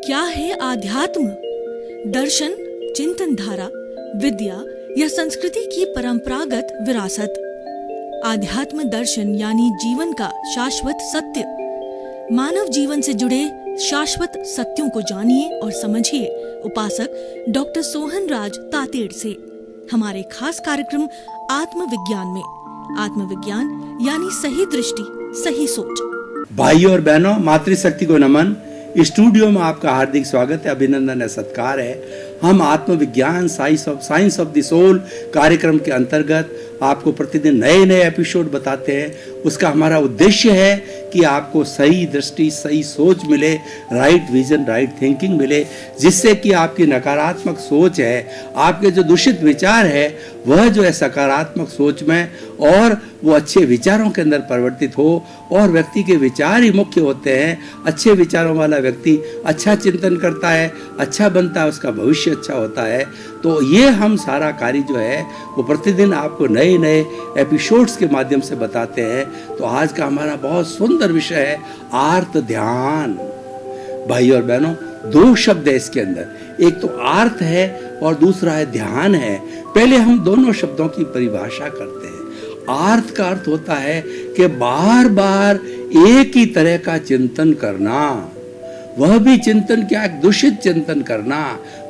क्या है आध्यात्म? दर्शन, चिंतन धारा, विद्या या संस्कृति की परंपरागत विरासत। आध्यात्म दर्शन यानी जीवन का शाश्वत सत्य। मानव जीवन से जुड़े शाश्वत सत्यों को जानिए और समझिए उपासक डॉक्टर सोहन राज तातेड़ से हमारे खास कार्यक्रम आत्मविज्ञान में। आत्मविज्ञान यानी सही दृष्टि, सही सोच। भाइयों और बहनों, मातृशक्ति को नमन। स्टूडियो में आपका हार्दिक स्वागत है, अभिनंदन है, सत्कार है। हम आत्मविज्ञान साइंस ऑफ द सोल कार्यक्रम के अंतर्गत आपको प्रतिदिन नए नए एपिसोड बताते हैं। उसका हमारा उद्देश्य है कि आपको सही दृष्टि, सही सोच मिले, राइट विजन, राइट थिंकिंग मिले, जिससे कि आपकी नकारात्मक सोच है, आपके जो दूषित विचार है, वह जो है सकारात्मक सोच में और वो अच्छे विचारों के अंदर परिवर्तित हो। और व्यक्ति के विचार ही मुख्य होते हैं। अच्छे विचारों वाला व्यक्ति अच्छा चिंतन करता है, अच्छा बनता है, उसका भविष्य अच्छा होता है। तो ये हम सारा कार्य जो है वो प्रतिदिन आपको नए नए एपिसोड्स के माध्यम से बताते हैं। तो आज का हमारा बहुत सुंदर विषय है आर्त ध्यान। भाई और बहनों, दो शब्द है इसके अंदर, एक तो आर्त है और दूसरा है ध्यान है। पहले हम दोनों शब्दों की परिभाषा करते हैं। आर्त का अर्थ होता है कि बार बार एक ही तरह का चिंतन करना, वह भी चिंतन क्या, एक दूषित चिंतन करना।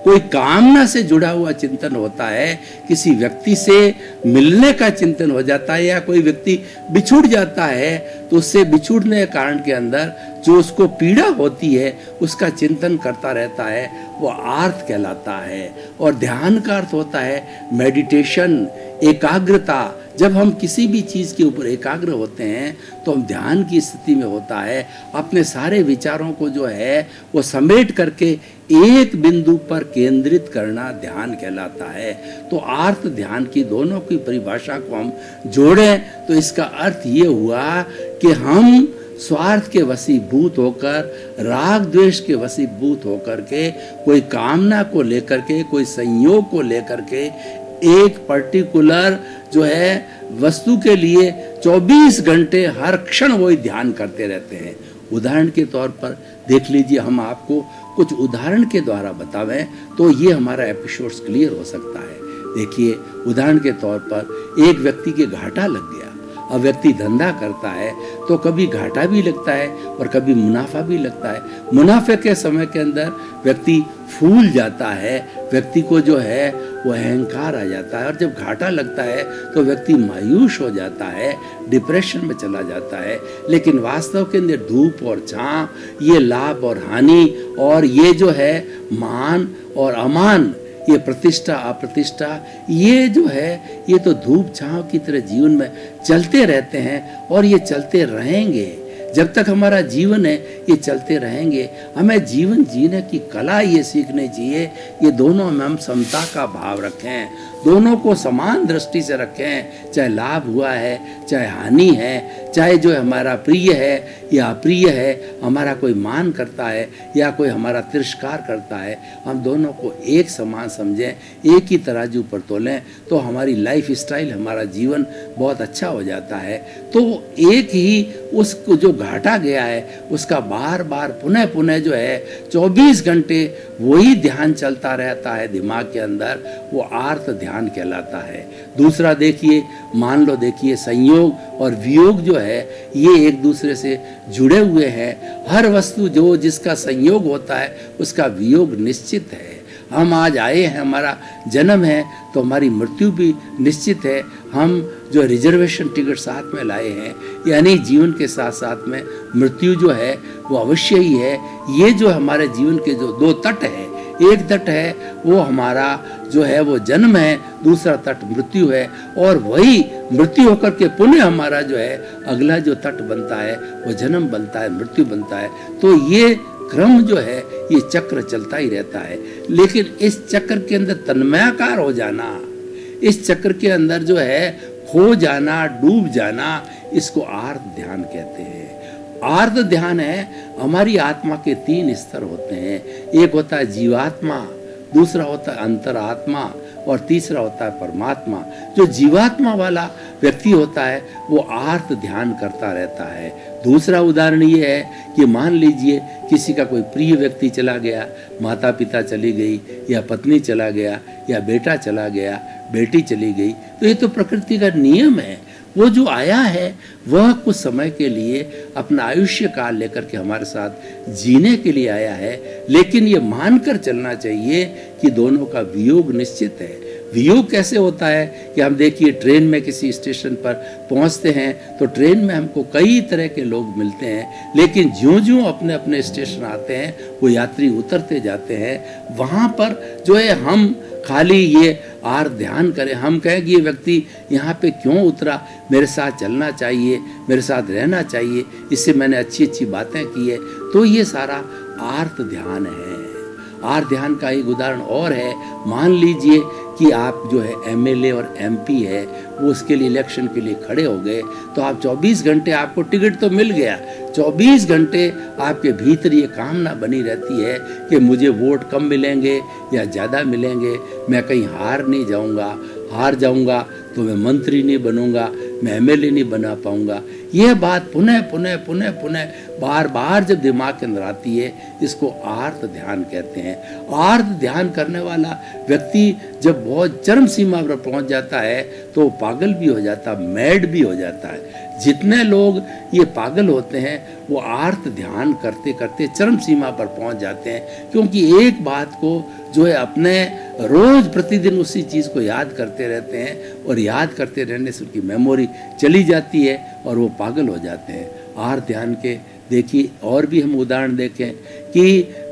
कोई कामना से जुड़ा हुआ चिंतन होता है, किसी व्यक्ति से मिलने का चिंतन हो जाता है, या कोई व्यक्ति बिछुड़ जाता है तो उससे बिछुड़ने के कारण के अंदर जो उसको पीड़ा होती है उसका चिंतन करता रहता है, वो आर्त कहलाता है। और ध्यान का अर्थ होता है मेडिटेशन, एकाग्रता। जब हम किसी भी चीज़ के ऊपर एकाग्र होते हैं तो हम ध्यान की स्थिति में होता है। अपने सारे विचारों को जो है वो समेट करके एक बिंदु पर केंद्रित करना ध्यान कहलाता है। तो आर्त ध्यान की दोनों की परिभाषा को हम जोड़ें तो इसका अर्थ ये हुआ कि हम स्वार्थ के वशीभूत होकर, राग द्वेष के वशीभूत होकर के, कोई कामना को लेकर के, कोई संयोग को लेकर के एक पर्टिकुलर जो है वस्तु के लिए 24 घंटे हर क्षण वही ध्यान करते रहते हैं। उदाहरण के तौर पर देख लीजिए, हम आपको कुछ उदाहरण के द्वारा बतावें तो ये हमारा एपिसोड्स क्लियर हो सकता है। देखिए, उदाहरण के तौर पर एक व्यक्ति के घाटा लग गया। अब व्यक्ति धंधा करता है तो कभी घाटा भी लगता है और कभी मुनाफा भी लगता है। मुनाफे के समय के अंदर व्यक्ति फूल जाता है, व्यक्ति को जो है वो अहंकार आ जाता है। और जब घाटा लगता है तो व्यक्ति मायूस हो जाता है, डिप्रेशन में चला जाता है। लेकिन वास्तव के अंदर धूप और छांव, ये लाभ और हानि, और ये जो है मान और अमान, ये प्रतिष्ठा अप्रतिष्ठा, ये जो है ये तो धूप छांव की तरह जीवन में चलते रहते हैं और ये चलते रहेंगे। जब तक हमारा जीवन है ये चलते रहेंगे। हमें जीवन जीने की कला ये सीखनी चाहिए। ये दोनों में हम समता का भाव रखें, दोनों को समान दृष्टि से रखें। चाहे लाभ हुआ है, चाहे हानि है, चाहे जो हमारा प्रिय है या अप्रिय है, हमारा कोई मान करता है या कोई हमारा तिरस्कार करता है, हम दोनों को एक समान समझें, एक ही तराजू पर तोलें, तो हमारी लाइफ स्टाइल, हमारा जीवन बहुत अच्छा हो जाता है। तो एक ही उसको जो घाटा गया है उसका बार बार पुनः पुनः जो है 24 घंटे वही ध्यान चलता रहता है दिमाग के अंदर, वो आर्त ध्यान कहलाता है। दूसरा देखिए, मान लो देखिए, संयोग और वियोग जो है ये एक दूसरे से जुड़े हुए हैं। हर वस्तु जो जिसका संयोग होता है उसका वियोग निश्चित है। हम आज आए हैं, हमारा जन्म है, तो हमारी मृत्यु भी निश्चित है। हम जो रिजर्वेशन टिकट साथ में लाए हैं, यानी जीवन के साथ साथ में मृत्यु जो है वो अवश्य ही है। ये जो हमारे जीवन के जो दो तट है, एक तट है वो हमारा जो है वो जन्म है, दूसरा तट मृत्यु है। और वही मृत्यु होकर के पुनः हमारा जो है अगला जो तट बनता है वो जन्म बनता है, मृत्यु बनता है। तो ये क्रम जो है ये चक्र चलता ही रहता है। लेकिन इस चक्र के अंदर तन्मयाकार हो जाना, इस चक्र के अंदर जो है खो जाना, डूब जाना, इसको आर्त ध्यान कहते हैं। आर्त ध्यान है, हमारी आत्मा के 3 स्तर होते हैं। एक होता है जीवात्मा, दूसरा होता है अंतरात्मा, और तीसरा होता है परमात्मा। जो जीवात्मा वाला व्यक्ति होता है वो आर्त ध्यान करता रहता है। दूसरा उदाहरण ये है कि मान लीजिए किसी का कोई प्रिय व्यक्ति चला गया, माता पिता चली गई, या पत्नी चला गया, या बेटा चला गया, बेटी चली गई, तो ये तो प्रकृति का नियम है। वो जो आया है वह कुछ समय के लिए अपना आयुष्य काल लेकर के हमारे साथ जीने के लिए आया है, लेकिन ये मानकर चलना चाहिए कि दोनों का वियोग निश्चित है। वियोग कैसे होता है कि हम देखिए ट्रेन में किसी स्टेशन पर पहुंचते हैं तो ट्रेन में हमको कई तरह के लोग मिलते हैं, लेकिन ज्यों-ज्यों अपने अपने स्टेशन आते हैं वो यात्री उतरते जाते हैं। वहाँ पर जो है हम खाली ये आर ध्यान करें, हम कहें कि ये व्यक्ति यहाँ पे क्यों उतरा, मेरे साथ चलना चाहिए, मेरे साथ रहना चाहिए, इससे मैंने अच्छी अच्छी बातें की है, तो ये सारा आर्त ध्यान है। आर्त ध्यान का एक उदाहरण और है, मान लीजिए कि आप जो है एमएलए और एमपी है, वो उसके लिए इलेक्शन के लिए खड़े हो गए, तो आप 24 घंटे आपको टिकट तो मिल गया, 24 घंटे आपके भीतर ये कामना बनी रहती है कि मुझे वोट कम मिलेंगे या ज़्यादा मिलेंगे, मैं कहीं हार जाऊंगा तो मैं मंत्री नहीं बनूंगा, मैं एमएलए नहीं बना पाऊंगा। यह बात पुनः पुनः पुनः पुनः बार बार जब दिमाग के अंदर आती है, इसको आर्त ध्यान कहते हैं। आर्त ध्यान करने वाला व्यक्ति जब बहुत चरम सीमा पर पहुंच जाता है तो वो पागल भी हो जाता है, मैड भी हो जाता है। जितने लोग ये पागल होते हैं वो आर्त ध्यान करते करते चरम सीमा पर पहुंच जाते हैं, क्योंकि एक बात को जो है अपने रोज प्रतिदिन उसी चीज़ को याद करते रहते हैं, और याद करते रहने से उनकी मेमोरी चली जाती है और वो पागल हो जाते हैं। आर्त ध्यान के देखिए और भी हम उदाहरण देखें कि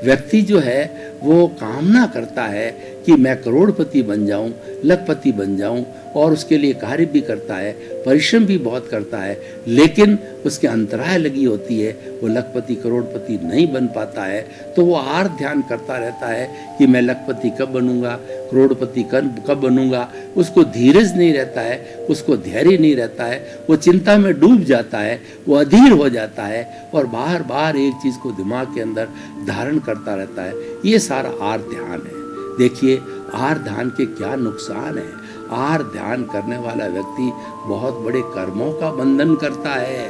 व्यक्ति जो है वो कामना करता है कि मैं करोड़पति बन जाऊं, लखपति बन जाऊं, और उसके लिए कार्य भी करता है, परिश्रम भी बहुत करता है, लेकिन उसके अंतराय लगी होती है, वो लखपति करोड़पति नहीं बन पाता है। तो वो आर्त ध्यान करता रहता है कि मैं लखपति कब बनूंगा, करोड़पति कब बनूंगा। उसको धीरज नहीं रहता है, उसको धैर्य नहीं रहता है, वो चिंता में डूब जाता है, वो अधीर हो जाता है और बार बार एक चीज़ को दिमाग के अंदर धारण करता रहता है। ये सारा आर्त ध्यान है। देखिए आर्त ध्यान के क्या नुकसान है। आर्त ध्यान करने वाला व्यक्ति बहुत बड़े कर्मों का बंधन करता है,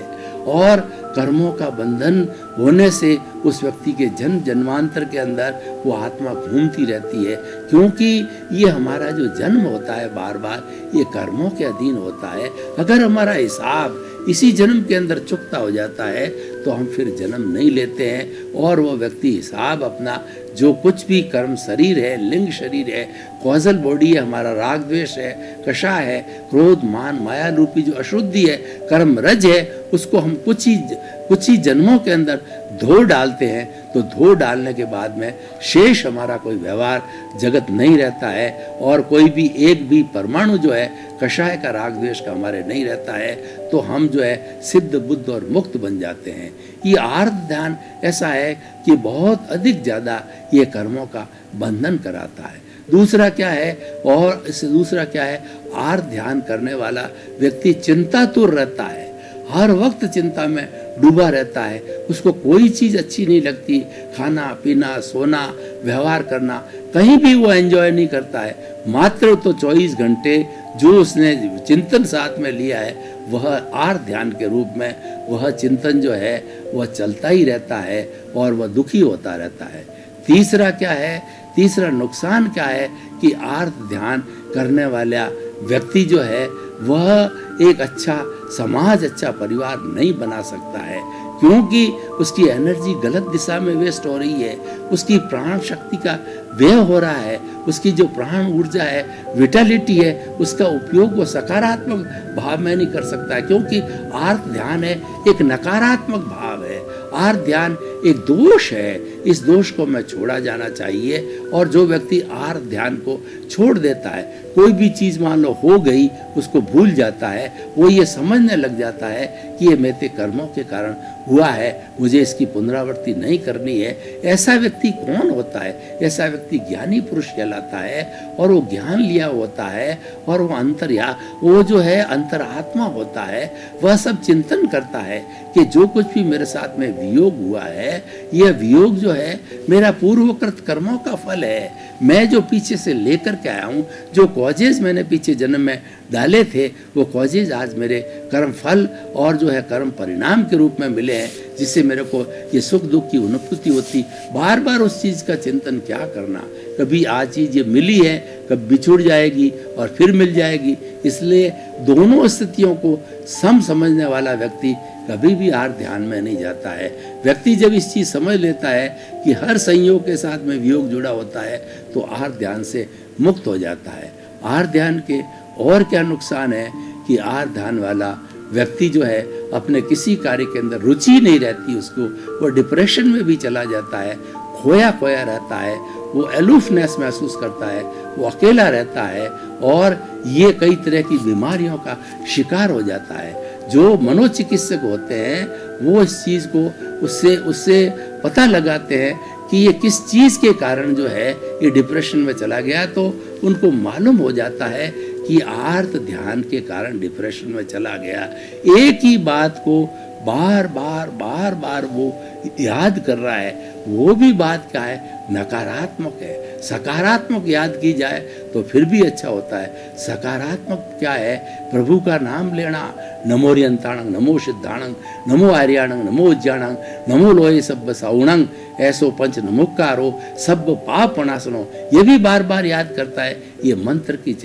और कर्मों का बंधन होने से उस व्यक्ति के जन्म जन्मांतर के अंदर वो आत्मा घूमती रहती है, क्योंकि ये हमारा जो जन्म होता है बार बार ये कर्मों के अधीन होता है। अगर हमारा हिसाब इसी जन्म के अंदर चुकता हो जाता है तो हम फिर जन्म नहीं लेते हैं, और वो व्यक्ति हिसाब अपना जो कुछ भी कर्म शरीर है, लिंग शरीर है, कॉजल बॉडी है, हमारा राग द्वेष है, कषाय है, क्रोध मान माया रूपी जो अशुद्धि है, कर्म रज है, उसको हम कुछ ही जन्मों के अंदर धो डालते हैं। तो धो डालने के बाद में शेष हमारा कोई व्यवहार जगत नहीं रहता है, और कोई भी एक भी परमाणु जो है कषाय का राग द्वेष का हमारे नहीं रहता है, तो हम जो है सिद्ध बुद्ध और मुक्त बन जाते हैं। ये आर्त ध्यान ऐसा है कि बहुत अधिक ज़्यादा ये कर्मों का बंधन कराता है। दूसरा क्या है, और इससे दूसरा क्या है, आर्त ध्यान करने वाला व्यक्ति चिंतातुर रहता है, हर वक्त चिंता में डूबा रहता है, उसको कोई चीज़ अच्छी नहीं लगती, खाना पीना सोना व्यवहार करना कहीं भी वो एंजॉय नहीं करता है। मात्र तो 24 घंटे जो उसने चिंतन साथ में लिया है वह आर्त ध्यान के रूप में वह चिंतन जो है वह चलता ही रहता है और वह दुखी होता रहता है। तीसरा क्या है, तीसरा नुकसान क्या है कि आर्त ध्यान करने वाला व्यक्ति जो है वह एक अच्छा समाज, अच्छा परिवार नहीं बना सकता है, क्योंकि उसकी एनर्जी गलत दिशा में वेस्ट हो रही है, उसकी प्राण शक्ति का व्यय हो रहा है, उसकी जो प्राण ऊर्जा है, विटलिटी है, उसका उपयोग वो सकारात्मक भाव में नहीं कर सकता है, क्योंकि आर्त ध्यान है एक नकारात्मक भाव है। आर्त ध्यान एक दोष है, इस दोष को मैं छोड़ा जाना चाहिए। और जो व्यक्ति आर्त ध्यान को छोड़ देता है, कोई भी चीज़ मान लो हो गई उसको भूल जाता है, वो ये समझने लग जाता है कि ये मेरे कर्मों के कारण हुआ है, मुझे इसकी पुनरावृत्ति नहीं करनी है। ऐसा व्यक्ति कौन होता है? ऐसा व्यक्ति ज्ञानी पुरुष कहलाता है, और वो ज्ञान लिया होता है, और वो जो है अंतरात्मा होता है, वह सब चिंतन करता है कि जो कुछ भी मेरे साथ में वियोग हुआ है है, यह वियोग जो है मेरा पूर्वकृत कर्मों का फल है। मैं जो पीछे से लेकर के आया हूँ, जो कॉजेज मैंने पीछे जन्म में डाले थे, वो कॉजेज आज मेरे कर्म फल और जो है कर्म परिणाम के रूप में मिले हैं, जिससे मेरे को ये सुख दुख की अनुभूति होती। बार बार उस चीज़ का चिंतन क्या करना, कभी आज चीज़ ये मिली है, कभी बिछुड़ जाएगी और फिर मिल जाएगी। इसलिए दोनों स्थितियों को समझने वाला व्यक्ति कभी भी आहार ध्यान में नहीं जाता है। व्यक्ति जब इस चीज़ समझ लेता है कि हर संयोग के साथ में वियोग जुड़ा होता है, तो आहार ध्यान से मुक्त हो जाता है। आहार ध्यान के और क्या नुकसान है कि आहार ध्यान वाला व्यक्ति जो है अपने किसी कार्य के अंदर रुचि नहीं रहती उसको, वो डिप्रेशन में भी चला जाता है, खोया खोया रहता है, वो एलूफनेस महसूस करता है, वो अकेला रहता है और ये कई तरह की बीमारियों का शिकार हो जाता है। जो मनोचिकित्सक होते हैं वो इस चीज़ को उससे पता लगाते हैं कि ये किस चीज़ के कारण जो है ये डिप्रेशन में चला गया, तो उनको मालूम हो जाता है कि आर्त ध्यान के कारण डिप्रेशन में चला गया। एक ही बात को बार बार वो याद कर रहा है, वो भी बात क्या है, नकारात्मक है। सकारात्मक याद की जाए तो फिर भी अच्छा होता है। सकारात्मक क्या है, प्रभु का नाम लेना, नमो रियंताणं, नमो सिद्धाणं, नमो आर्याणं, नमो उज्जाणं, नमो लोहे सब्ब साउणं, ऐसो पंच नमोकारो सब पाप नाशनो, ये भी बार बार याद करता है। ये मंत्र की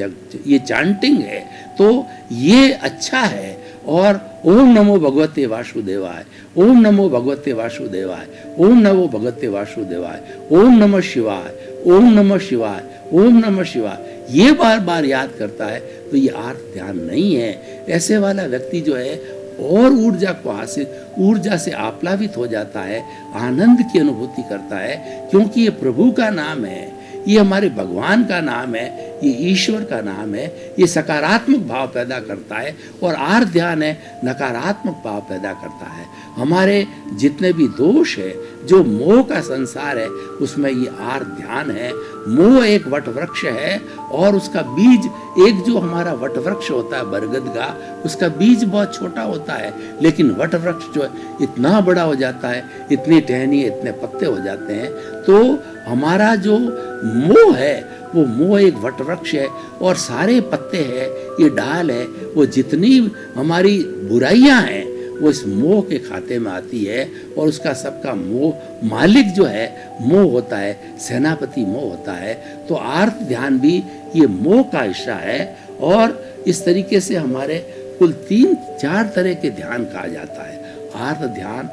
ये चांटिंग है, तो ये अच्छा है। और ओम नमो भगवते वासुदेवाय, ओम नमो भगवते वासुदेवाय, ओम नमो भगवते वासुदेवाय, ओम नमः शिवाय, ओम नमः शिवाय, ओम नमः शिवाय, ये बार बार याद करता है, तो ये आर्त ध्यान नहीं है। ऐसे वाला व्यक्ति जो है और ऊर्जा को हासिल, ऊर्जा से आप्लावित हो जाता है, आनंद की अनुभूति करता है, क्योंकि ये प्रभु का नाम है, ये हमारे भगवान का नाम है, ये ईश्वर का नाम है। ये सकारात्मक भाव पैदा करता है और आर्त ध्यान है नकारात्मक भाव पैदा करता है। हमारे जितने भी दोष है, जो मोह का संसार है, उसमें ये आर्त ध्यान है। मोह एक वट वृक्ष है और उसका बीज, एक जो हमारा वट वृक्ष होता है बरगद का, उसका बीज बहुत छोटा होता है, लेकिन वट वृक्ष जो है इतना बड़ा हो जाता है, इतनी टहनी, इतने पत्ते हो जाते हैं। तो हमारा जो मोह है, वो मोह एक वट वृक्ष है और सारे पत्ते हैं, ये डाल है, वो जितनी हमारी बुराइयां हैं वो इस मोह के खाते में आती है और उसका सबका मोह मालिक जो है मोह होता है, सेनापति मोह होता है। तो आर्त ध्यान भी ये मोह का हिस्सा है। और इस तरीके से हमारे कुल 3-4 तरह के ध्यान कहा जाता है। आर्त ध्यान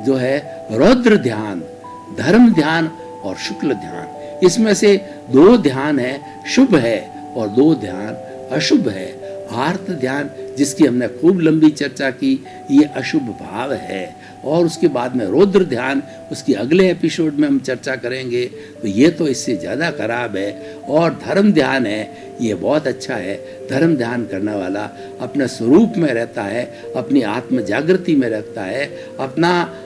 जो है रौद्र ध्यान, धर्म ध्यान और शुक्ल ध्यान, इसमें से 2 ध्यान है शुभ है और 2 ध्यान अशुभ है। आर्त ध्यान जिसकी हमने खूब लंबी चर्चा की, ये अशुभ भाव है। और उसके बाद में रौद्र ध्यान, उसकी अगले एपिसोड में हम चर्चा करेंगे, तो ये तो इससे ज़्यादा खराब है। और धर्म ध्यान है, ये बहुत अच्छा है। धर्म ध्यान करने वाला अपने स्वरूप में रहता है, अपनी आत्म जागृति में रहता है,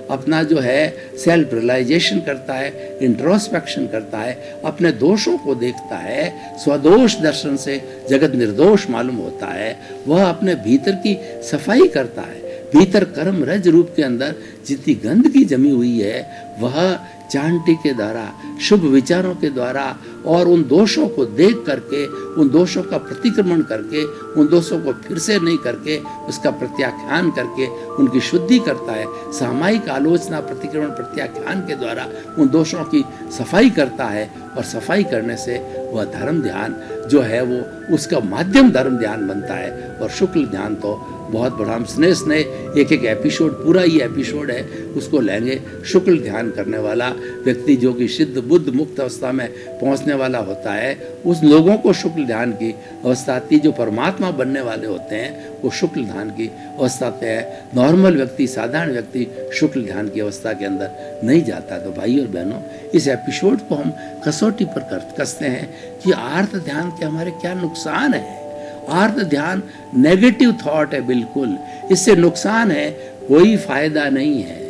अपना जो है सेल्फ रियलाइजेशन करता है, इंट्रोस्पेक्शन करता है, अपने दोषों को देखता है। स्वदोष दर्शन से जगत निर्दोष मालूम होता है। वह अपने भीतर की सफाई करता है। भीतर कर्म रज रूप के अंदर जितनी गंदगी जमी हुई है, वह चांटी के द्वारा, शुभ विचारों के द्वारा और उन दोषों को देख करके, उन दोषों का प्रतिक्रमण करके, उन दोषों को फिर से नहीं करके, उसका प्रत्याख्यान करके उनकी शुद्धि करता है। सामायिक आलोचना, प्रतिक्रमण, प्रत्याख्यान के द्वारा उन दोषों की सफाई करता है और सफाई करने से वह धर्म ध्यान जो है वो उसका माध्यम धर्म ध्यान बनता है। और शुक्ल ध्यान तो बहुत बड़ा, हम स्नेह एक एपिसोड, पूरा ही एपिसोड है, उसको लेंगे। शुक्ल ध्यान करने वाला व्यक्ति जो कि सिद्ध बुद्ध मुक्त अवस्था में पहुंचने वाला होता है, उस लोगों को शुक्ल ध्यान की अवस्था आती है। जो परमात्मा बनने वाले होते हैं वो शुक्ल ध्यान की अवस्था पे है। नॉर्मल व्यक्ति, साधारण व्यक्ति शुक्ल ध्यान की अवस्था के अंदर नहीं जाता। तो भाई और बहनों, इस एपिसोड को हम कसौटी पर कसते हैं कि आर्त ध्यान के हमारे क्या नुकसान है। आर्त ध्यान नेगेटिव थॉट है, बिल्कुल इससे नुकसान है, कोई फायदा नहीं है।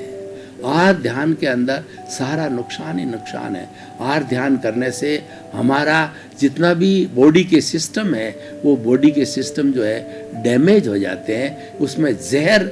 आर्त ध्यान के अंदर सारा नुकसान ही नुकसान है। आर्त ध्यान करने से हमारा जितना भी बॉडी के सिस्टम है, वो बॉडी के सिस्टम जो है डैमेज हो जाते हैं। उसमें जहर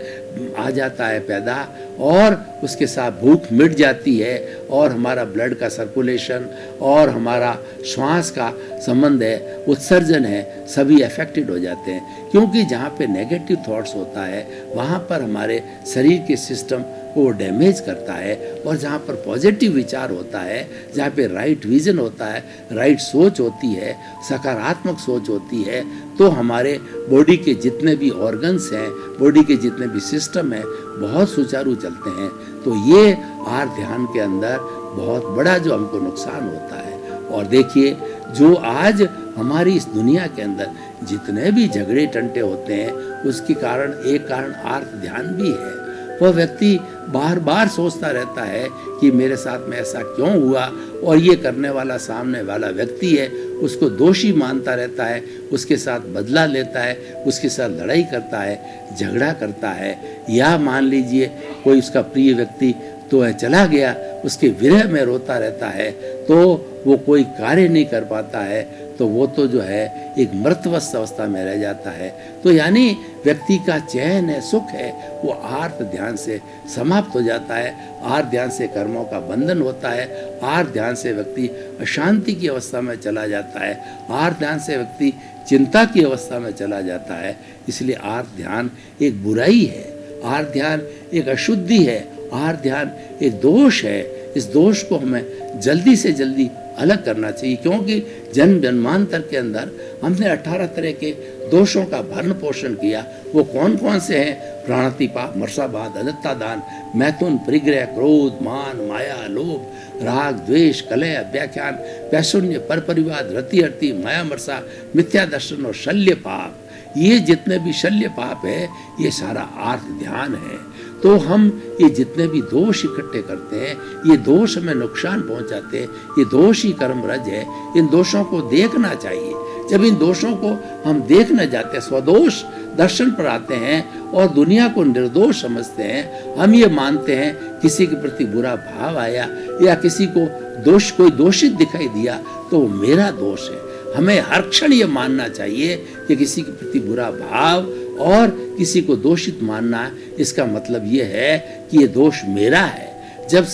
आ जाता है पैदा, और उसके साथ भूख मिट जाती है, और हमारा ब्लड का सर्कुलेशन और हमारा श्वास का संबंध है, उत्सर्जन है, सभी अफेक्टेड हो जाते हैं। क्योंकि जहाँ पे नेगेटिव थॉट्स होता है वहाँ पर हमारे शरीर के सिस्टम को डैमेज करता है, और जहाँ पर पॉजिटिव विचार होता है, जहाँ पे राइट विजन होता है, राइट सोच होती है, सकारात्मक सोच होती है, तो हमारे बॉडी के जितने भी ऑर्गन्स हैं, बॉडी के जितने भी सिस्टम हैं, बहुत सुचारू चलते हैं। तो ये आहार ध्यान के अंदर बहुत बड़ा जो हमको नुकसान होता है। और देखिए, जो आज हमारी इस दुनिया के अंदर जितने भी झगड़े टंटे होते हैं, उसके कारण एक कारण आहार ध्यान भी है। वह व्यक्ति बार बार सोचता रहता है कि मेरे साथ में ऐसा क्यों हुआ, और ये करने वाला सामने वाला व्यक्ति है, उसको दोषी मानता रहता है, उसके साथ बदला लेता है, उसके साथ लड़ाई करता है, झगड़ा करता है। या मान लीजिए कोई उसका प्रिय व्यक्ति तो है चला गया, उसके विरह में रोता रहता है, तो वो कोई कार्य नहीं कर पाता है, तो वो तो जो है एक मृतवस्थ अवस्था में रह जाता है। तो यानी व्यक्ति का चैन है, सुख है, वो आहार ध्यान से समाप्त हो जाता है। आहार ध्यान से कर्मों का बंधन होता है। आहार ध्यान से व्यक्ति अशांति की अवस्था में चला जाता है। आहार ध्यान से व्यक्ति चिंता की अवस्था में चला जाता है। इसलिए आहार ध्यान एक बुराई है, आहार ध्यान एक अशुद्धि है, आहार ध्यान एक दोष है। इस दोष को हमें जल्दी से जल्दी अलग करना चाहिए, क्योंकि जन्म जन्मांतर के अंदर हमने 18 तरह के दोषों का भरण पोषण किया। वो कौन कौन से हैं? प्राणातिपात, मर्साबाद, अदत्ता दान, मैथुन, परिग्रह, क्रोध, मान, माया, लोभ, राग, द्वेष, कलह, व्याख्यान, पैशून्य, परपरिवाद, रति अर्ति, माया मर्सा, मिथ्या दर्शन और शल्य पाप। ये जितने भी शल्य पाप है, ये सारा आर्थ ध्यान है। तो हम ये जितने भी दोष इकट्ठे करते हैं, ये दोष हमें नुकसान पहुंचाते हैं, ये दोष ही कर्म रज है। इन दोषों को देखना चाहिए। जब इन दोषों को हम देखने जाते हैं, स्वदोष दर्शन पर आते हैं और दुनिया को निर्दोष समझते हैं, हम ये मानते हैं किसी के प्रति बुरा भाव आया या किसी को दोष कोई दोषित दिखाई दिया तो वो मेरा दोष है। हमें हर क्षण ये मानना चाहिए कि किसी के प्रति बुरा भाव और किसी को दोषित मानना, इसका मतलब ये है कि ये दोष मेरा है। जब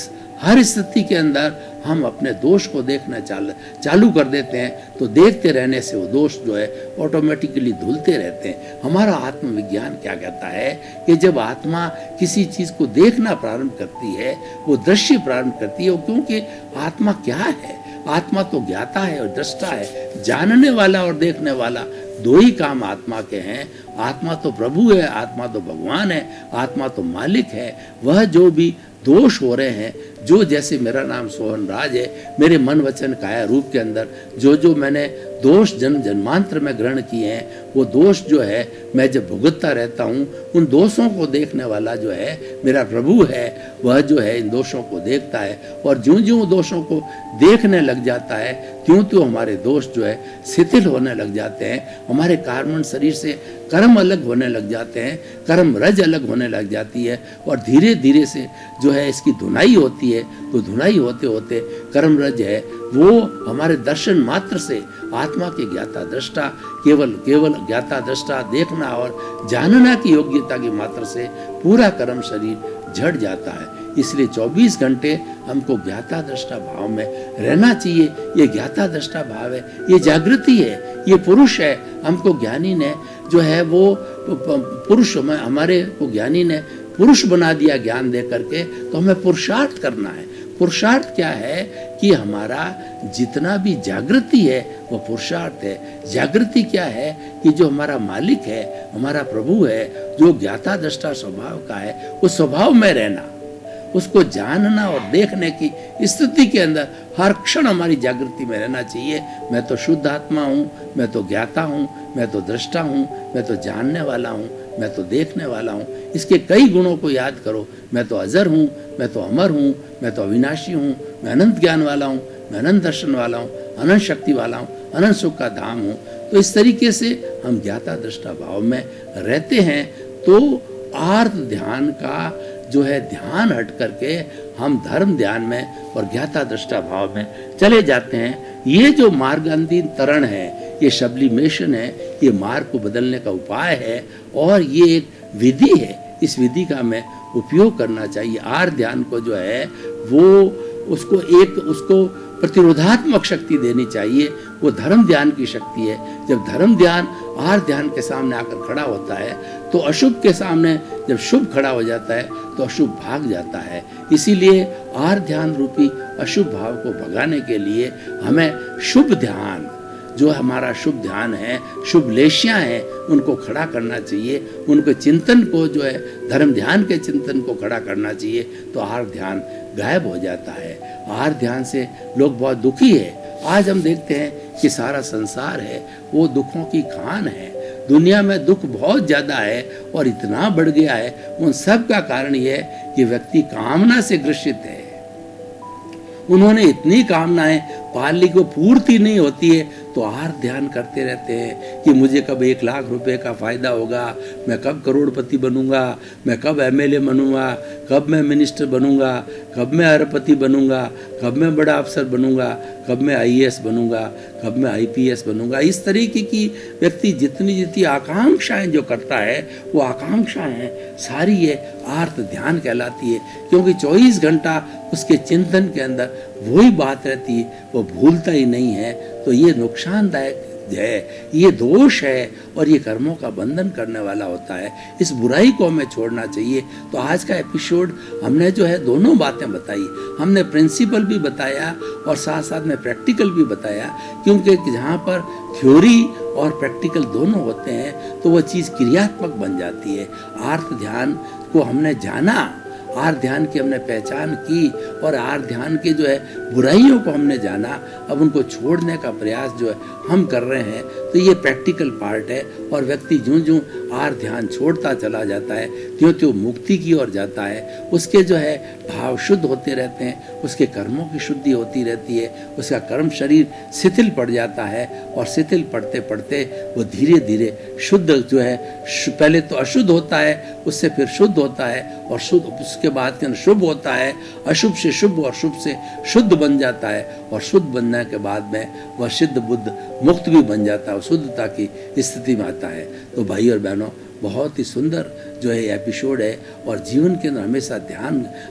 हर स्थिति के अंदर हम अपने दोष को देखना चालू कर देते हैं, तो देखते रहने से वो दोष जो है ऑटोमेटिकली धुलते रहते हैं। हमारा आत्मविज्ञान क्या कहता है कि जब आत्मा किसी चीज़ को देखना प्रारंभ करती है, वो दृश्य प्रारंभ करती है, क्योंकि आत्मा क्या है? आत्मा तो ज्ञाता है और दृष्टा है। जानने वाला और देखने वाला दो ही काम आत्मा के हैं। आत्मा तो प्रभु है, आत्मा तो भगवान है, आत्मा तो मालिक है। वह जो भी दोष हो रहे हैं, जो जैसे मेरा नाम सोहन राज है, मेरे मन वचन काया रूप के अंदर जो जो मैंने दोष जन्म जन्मांतर में ग्रहण किए हैं, वो दोष जो है मैं जब भुगतता रहता हूँ, उन दोषों को देखने वाला जो है मेरा प्रभु है, वह जो है इन दोषों को देखता है। और ज्यों ज्यों दोषों को देखने लग जाता है, त्यों त्यों हमारे दोष जो है शिथिल होने लग जाते हैं। हमारे कार्बन शरीर से कर्म अलग होने लग जाते हैं, कर्म रज अलग होने लग जाती है, और धीरे धीरे से जो है इसकी धुनाई होती है। तो धुनाई होते होते कर्म रज है वो हमारे दर्शन मात्र से आत्मा के ज्ञाता दृष्टा, केवल ज्ञाता दृष्टा देखना और जानना की योग्यता की मात्र से पूरा कर्म शरीर झड़ जाता है। इसलिए 24 घंटे हमको ज्ञाता दृष्टा भाव में रहना चाहिए। ये ज्ञाता दृष्टा भाव है, ये जागृति है, ये पुरुष है। हमको ज्ञानी ने जो है वो पुरुष हमारे को ज्ञानी ने पुरुष बना दिया ज्ञान दे करके। तो हमें पुरुषार्थ करना है। पुरुषार्थ क्या है कि हमारा जितना भी जागृति है वो पुरुषार्थ है। जागृति क्या है कि जो हमारा मालिक है, हमारा प्रभु है, जो ज्ञाता दृष्टा स्वभाव का है, उस स्वभाव में रहना, उसको जानना और देखने की स्थिति के अंदर हर क्षण हमारी जागृति में रहना चाहिए। मैं तो शुद्ध आत्मा हूँ, मैं तो ज्ञाता हूँ, मैं तो दृष्टा हूँ, मैं तो जानने वाला हूँ, मैं तो देखने वाला हूँ। इसके कई गुणों को याद करो। मैं तो अजर हूँ, मैं तो अमर हूँ, मैं तो अविनाशी हूँ, मैं अनंत ज्ञान वाला हूँ, मैं अनंत दर्शन वाला हूँ, अनंत शक्ति वाला हूँ, अनंत सुख का धाम हूँ। तो इस तरीके से हम ज्ञाता दृष्टा भाव में रहते हैं। तो आर्त ध्यान का जो है ध्यान हट करके हम धर्म ध्यान में और ज्ञाता दृष्टा भाव में चले जाते हैं। ये जो मार्गांधीन तरण है, ये सब्लिमेशन है, ये मार्ग को बदलने का उपाय है और ये एक विधि है, इस विधि का हमें उपयोग करना चाहिए। आहार ध्यान को जो है वो उसको प्रतिरोधात्मक शक्ति देनी चाहिए। वो धर्म ध्यान की शक्ति है। जब धर्म ध्यान आहार ध्यान के सामने आकर खड़ा होता है तो अशुभ के सामने जब शुभ खड़ा हो जाता है तो अशुभ भाग जाता है। इसीलिए आहार ध्यान रूपी अशुभ भाव को भगाने के लिए हमें शुभ ध्यान, जो हमारा शुभ ध्यान है, शुभ लेशियां हैं, उनको खड़ा करना चाहिए। उनको चिंतन को जो है धर्म ध्यान के चिंतन को खड़ा करना चाहिए तो आहार ध्यान गायब हो जाता है। आहार ध्यान से लोग बहुत दुखी है। आज हम देखते हैं कि सारा संसार है वो दुखों की खान है। दुनिया में दुख बहुत ज्यादा है और इतना बढ़ गया है। उन सब का कारण यह है कि व्यक्ति कामना से ग्रसित है। उन्होंने इतनी कामनाएं पाल ली को पूर्ति नहीं होती है तो आहार ध्यान करते रहते हैं कि मुझे कब 1 लाख रुपए का फायदा होगा, मैं कब करोड़पति बनूंगा, मैं कब एमएलए बनूंगा, कब मैं मिनिस्टर बनूंगा, कब मैं अरबपति बनूंगा, कब मैं बड़ा अफसर बनूंगा, कब मैं आईएएस बनूंगा, कब मैं आईपीएस बनूंगा। इस तरीके की व्यक्ति जितनी आकांक्षाएं जो करता है वो आकांक्षाएं सारी ये आर्त ध्यान कहलाती है, क्योंकि 24 घंटा उसके चिंतन के अंदर वही बात रहती है, वो भूलता ही नहीं है। तो ये नुकसानदायक है, ये दोष है और ये कर्मों का बंधन करने वाला होता है। इस बुराई को हमें छोड़ना चाहिए। तो आज का एपिसोड हमने जो है दोनों बातें बताई। हमने प्रिंसिपल भी बताया और साथ साथ में प्रैक्टिकल भी बताया, क्योंकि जहाँ पर थ्योरी और प्रैक्टिकल दोनों होते हैं तो वो चीज़ क्रियात्मक बन जाती है। आर्त ध्यान को हमने जाना, आहार ध्यान की हमने पहचान की और आहार ध्यान के जो है बुराइयों को हमने जाना। अब उनको छोड़ने का प्रयास जो है हम कर रहे हैं। तो ये प्रैक्टिकल पार्ट है और व्यक्ति ज्यों आहार ध्यान छोड़ता चला जाता है त्यों मुक्ति की ओर जाता है। उसके जो है भाव शुद्ध होते रहते हैं, उसके कर्मों की शुद्धि होती रहती है, उसका कर्म शरीर शिथिल पड़ जाता है और शिथिल पड़ते पड़ते वो धीरे धीरे शुद्ध जो है, पहले तो अशुद्ध होता है, उससे फिर शुद्ध होता है और शुद्ध उसके बाद के शुभ होता है, अशुभ से शुभ और शुभ से शुद्ध बन जाता है और शुद्ध बनने के बाद में वह सिद्ध बुद्ध मुक्त भी बन जाता है, शुद्धता की स्थिति में आता है। तो भाई और बहनों, बहुत ही सुंदर जो है एपिसोड है और जीवन के अंदर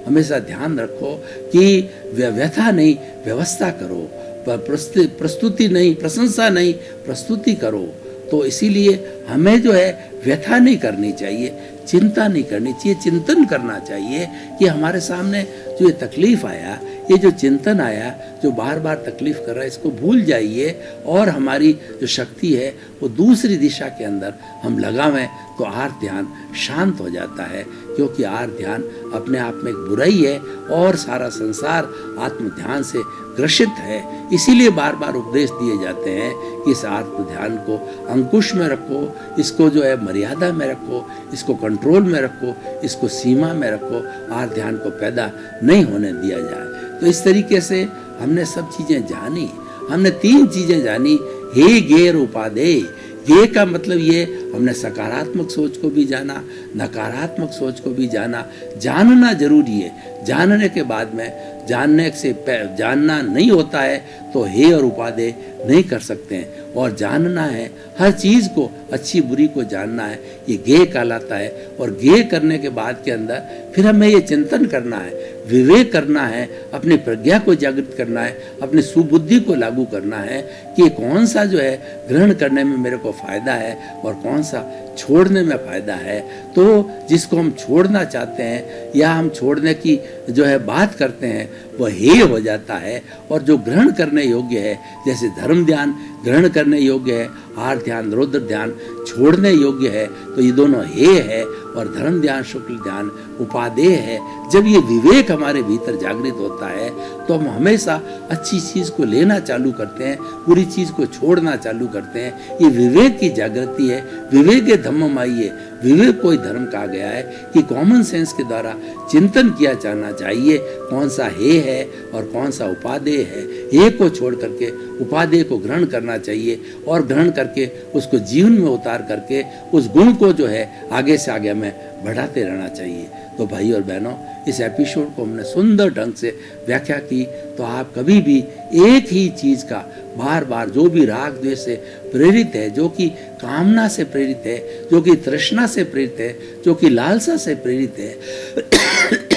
हमेशा ध्यान रखो कि व्यथा नहीं व्यवस्था करो, प्रस्तुति नहीं प्रशंसा नहीं प्रस्तुति करो। तो इसीलिए हमें जो है व्यथा नहीं करनी चाहिए, चिंता नहीं करनी चाहिए, चिंतन करना चाहिए कि हमारे सामने जो ये तकलीफ आया, ये जो चिंतन आया, जो बार बार तकलीफ कर रहा है, इसको भूल जाइए और हमारी जो शक्ति है वो दूसरी दिशा के अंदर हम लगावें तो आहार ध्यान शांत हो जाता है। क्योंकि आहार ध्यान अपने आप में एक बुराई है और सारा संसार आत्म ध्यान से ग्रसित है। इसीलिए बार बार उपदेश दिए जाते हैं कि इस आत्म ध्यान को अंकुश में रखो, इसको जो है मर्यादा में रखो, इसको कंट्रोल में रखो, इसको सीमा में रखो, आहार ध्यान को पैदा नहीं होने दिया जाए। तो इस तरीके से हमने सब चीजें जानी। हमने 3 चीजें जानी, हे गेर उपादेय। ये का मतलब ये हमने सकारात्मक सोच को भी जाना, नकारात्मक सोच को भी जाना। जानना जरूरी है। जानने के बाद में जानने से जानना नहीं होता है तो हे और उपादेय नहीं कर सकते हैं। और जानना है, हर चीज को अच्छी बुरी को जानना है, ये ज्ञेय कहलाता है। और ज्ञेय करने के बाद के अंदर फिर हमें ये चिंतन करना है, विवेक करना है, अपनी प्रज्ञा को जागृत करना है, अपनी सुबुद्धि को लागू करना है कि कौन सा जो है ग्रहण करने में मेरे को फायदा है और कौन सा छोड़ने में फायदा है। तो जिसको हम छोड़ना चाहते हैं या हम छोड़ने की जो है बात करते हैं वह हेय हो जाता है, और जो ग्रहण करने योग्य है, जैसे धर्म ध्यान ग्रहण करने योग्य है, आहार ध्यान रौद्र ध्यान छोड़ने योग्य है, तो ये दोनों हेय है। और धर्म ध्यान शुक्ल ध्यान उपादेय है। जब ये विवेक हमारे भीतर जागृत होता है तो हम हमेशा अच्छी चीज को लेना चालू करते हैं, बुरी चीज को छोड़ना चालू करते हैं। ये विवेक की जागृति है। विवेक धम्मम आइए, विवेक को ही धर्म कहा गया है कि कॉमन सेंस के द्वारा चिंतन किया जाना चाहिए कौन सा हे है और कौन सा उपादेय है। एक को छोड़ करके उपादेय को ग्रहण करना चाहिए और ग्रहण करके उसको जीवन में उतार करके उस गुण को जो है आगे से आगे हमें बढ़ाते रहना चाहिए। तो भाई और बहनों, इस एपिसोड को हमने सुंदर ढंग से व्याख्या की। तो आप कभी भी एक ही चीज का बार बार, जो भी राग द्वेष से प्रेरित है, जो कि कामना से प्रेरित है, जो कि तृष्णा से प्रेरित है, जो कि लालसा से प्रेरित है,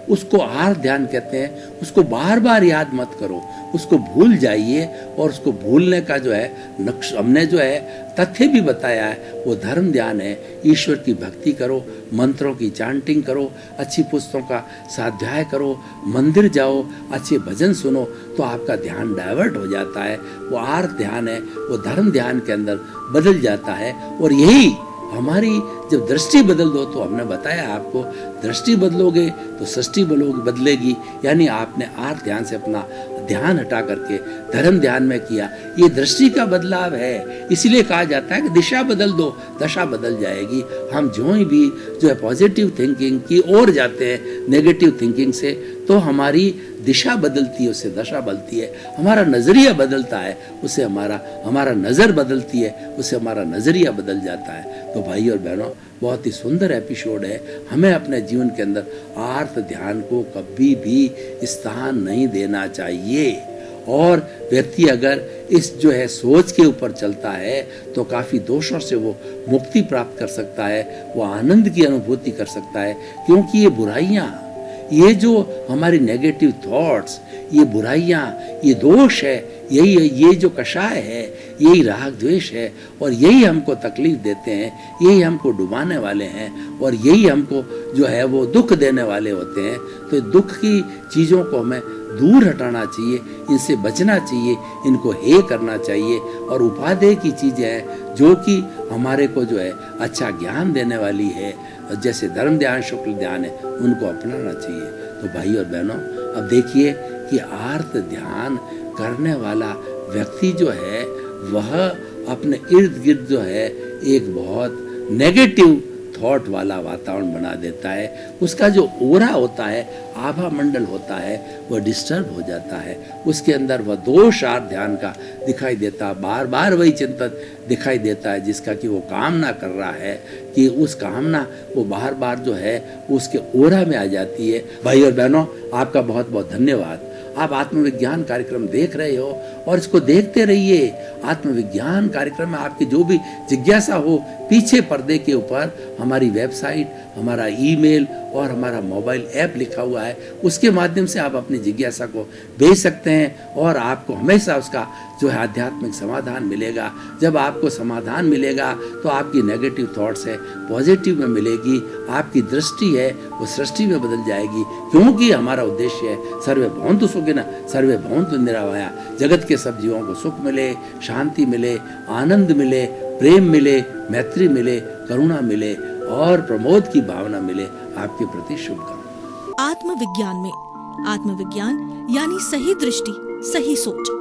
उसको आर्त ध्यान कहते हैं। उसको बार बार याद मत करो, उसको भूल जाइए। और उसको भूलने का जो है नक्श हमने जो है तथ्य भी बताया है, वो धर्म ध्यान है। ईश्वर की भक्ति करो, मंत्रों की चांटिंग करो, अच्छी पुस्तकों का स्वाध्याय करो, मंदिर जाओ, अच्छे भजन सुनो, तो आपका ध्यान डाइवर्ट हो जाता है। वो आर्त ध्यान है, वो धर्म ध्यान के अंदर बदल जाता है। और यही हमारी जब दृष्टि बदल दो, तो हमने बताया आपको, दृष्टि बदलोगे तो सृष्टि बदलेगी। यानी आपने आर्त ध्यान से अपना ध्यान हटा करके धर्म ध्यान में किया, ये दृष्टि का बदलाव है। इसलिए कहा जाता है कि दिशा बदल दो, दशा बदल जाएगी। हम जो ही भी जो है पॉजिटिव थिंकिंग की ओर जाते हैं नेगेटिव थिंकिंग से, तो हमारी दिशा बदलती है, उससे दशा बदलती है। हमारा नजरिया बदलता है, उससे हमारा नजर बदलती है, उससे हमारा नजरिया बदल जाता है। तो भाई और बहनों, बहुत ही सुंदर एपिसोड है। हमें अपने जीवन के अंदर आर्त ध्यान को कभी भी स्थान नहीं देना चाहिए। और व्यक्ति अगर इस जो है सोच के ऊपर चलता है, तो काफी दोषों से वो मुक्ति प्राप्त कर सकता है, वो आनंद की अनुभूति कर सकता है। क्योंकि ये बुराइयां, ये जो हमारी नेगेटिव थॉट्स, ये बुराइयां, ये दोष है, ये जो कषाय है, यही राग द्वेष है। और यही हमको तकलीफ देते हैं, यही हमको डुबाने वाले हैं, और यही हमको जो है वो दुख देने वाले होते हैं। तो दुख की चीज़ों को हमें दूर हटाना चाहिए, इनसे बचना चाहिए, इनको हे करना चाहिए। और उपादेय की चीज़ें हैं जो कि हमारे को जो है अच्छा ज्ञान देने वाली है, जैसे धर्म ध्यान, शुक्ल ध्यान है, उनको अपनाना चाहिए। तो भाई और बहनों, अब देखिए कि आर्त ध्यान करने वाला व्यक्ति जो है वह अपने इर्द गिर्द जो है एक बहुत नेगेटिव थॉट वाला वातावरण बना देता है। उसका जो ओरा होता है, आभा मंडल होता है, वह डिस्टर्ब हो जाता है। उसके अंदर वह दोष आर्त ध्यान का दिखाई देता, बार बार वही चिंतन दिखाई देता है, जिसका कि वो कामना कर रहा है, कि उस कामना वो बार बार जो है उसके ओरा में आ जाती है। भाई और बहनों, आपका बहुत बहुत धन्यवाद। आप आत्मविज्ञान कार्यक्रम देख रहे हो और इसको देखते रहिए। आत्मविज्ञान कार्यक्रम में आपकी जो भी जिज्ञासा हो, पीछे पर्दे के ऊपर हमारी वेबसाइट, हमारा ईमेल और हमारा मोबाइल ऐप लिखा हुआ है, उसके माध्यम से आप अपनी जिज्ञासा को भेज सकते हैं और आपको हमेशा उसका जो है आध्यात्मिक समाधान मिलेगा। जब आपको समाधान मिलेगा तो आपकी नेगेटिव थॉट्स है पॉजिटिव में मिलेगी, आपकी दृष्टि है वो सृष्टि में बदल जाएगी। क्योंकि हमारा उद्देश्य है सर्वे भवन्तु सुखिनः सर्वे भवन्तु निरामया, जगत के सब जीवों को सुख मिले, शांति मिले, आनंद मिले, प्रेम मिले, मैत्री मिले, करुणा मिले और प्रमोद की भावना मिले। आपके प्रति शुभकामनाएं। आत्मविज्ञान में आत्मविज्ञान यानी सही दृष्टि, सही सोच।